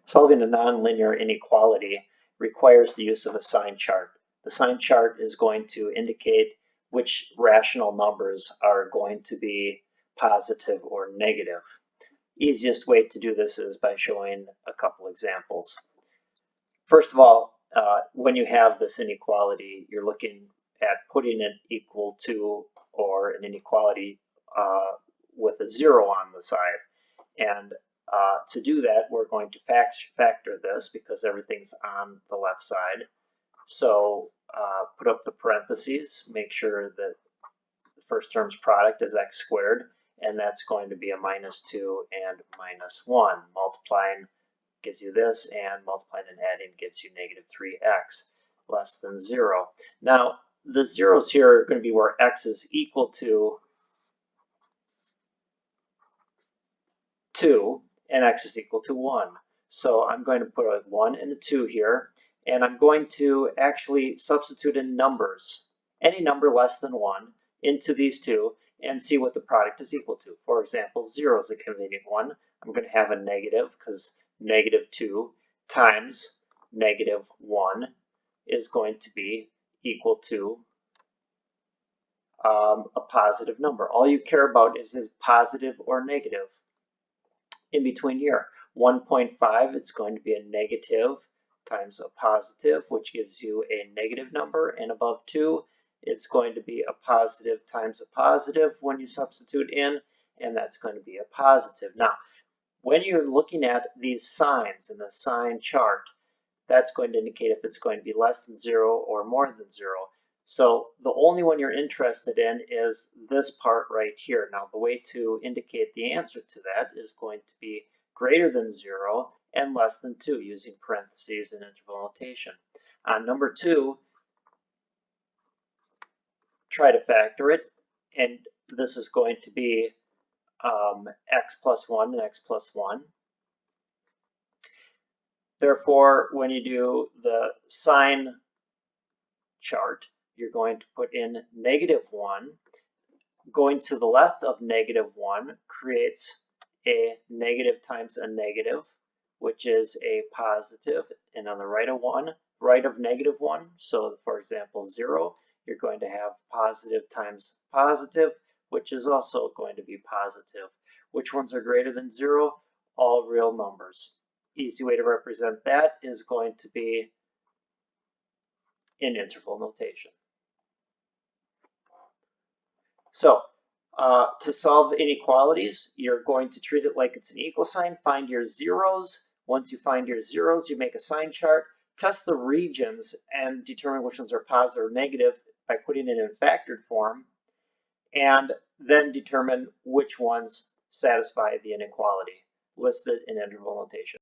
Solving a nonlinear inequality requires the use of a sign chart. The sign chart is going to indicate which rational numbers are going to be positive or negative. Easiest way to do this is by showing a couple examples. First of all, when you have this inequality, you're looking at putting it equal to or an inequality with a 0 on the side. And to do that, we're going to factor this because everything's on the left side. So put up the parentheses, make sure that the first term's product is x squared, and that's going to be a -2 and -1. Multiplying gives you this, and multiplying and adding gives you -3x less than 0. Now, the zeros here are going to be where x is equal to 2 and x is equal to 1. So I'm going to put a 1 and a 2 here, and I'm going to actually substitute in numbers, any number less than 1, into these two and see what the product is equal to. For example, 0 is a convenient one. I'm going to have a negative because -2 times -1 is going to be equal to a positive number. All you care about is positive or negative. In between here, 1.5, it's going to be a negative times a positive, which gives you a negative number, and above 2, it's going to be a positive times a positive when you substitute in, and that's going to be a positive. Now, when you're looking at these signs in the sign chart, that's going to indicate if it's going to be less than 0 or more than 0. So the only one you're interested in is this part right here. Now the way to indicate the answer to that is going to be greater than 0 and less than 2 using parentheses and interval notation. On number 2, try to factor it, and this is going to be x plus 1 and x plus 1. Therefore, when you do the sign chart, you're going to put in -1. Going to the left of -1 creates a negative times a negative, which is a positive. And on the right of -1, so for example 0, you're going to have positive times positive, which is also going to be positive. Which ones are greater than 0? All real numbers. Easy way to represent that is going to be in interval notation. So to solve inequalities, you're going to treat it like it's an equal sign. Find your zeros. Once you find your zeros, you make a sign chart. Test the regions and determine which ones are positive or negative by putting it in factored form. And then determine which ones satisfy the inequality listed in interval notation.